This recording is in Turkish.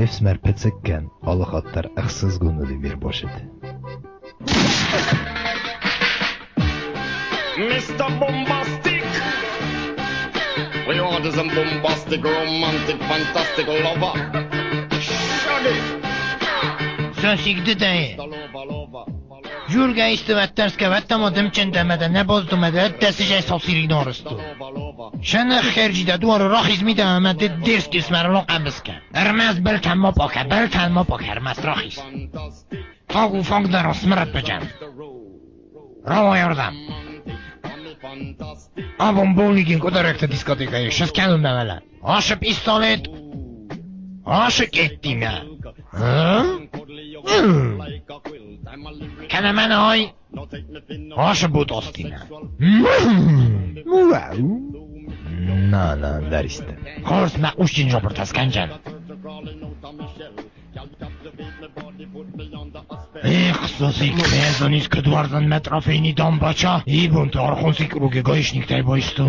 Efsmer Petsekken, alle hattar axsız gönüllü bir boşedi. Mr. Bombastic. We order some bombastic, romantic, fantastic lover. Shaggy. Sönsüktü dayı. Lover, lover. Jurga istivetterske vettamadım çendemede ne bozdum ede desice sosirin orstu. Lover, lover. Şene xercide duvarı rahizmi de amede ders kismer lo qambiske. Ermez belten ma poke ermez rahiz. Fantastic. Tagu fang der osmeret becem. Rava yordam. Fantastic. Abon bowlingin kodarekte diskotekayı şeskenum demele. Aşıp istolet. Aşık ettim ya. Hı? Kenemen ay. Aşıp bu dostim ya. Wow. Na, der iste. Kors me uçin jobur taskancan. Xosik bezonis kedwardan metrafejni dom bacia. I bunte orchonsik ruge goisznik tej boistu.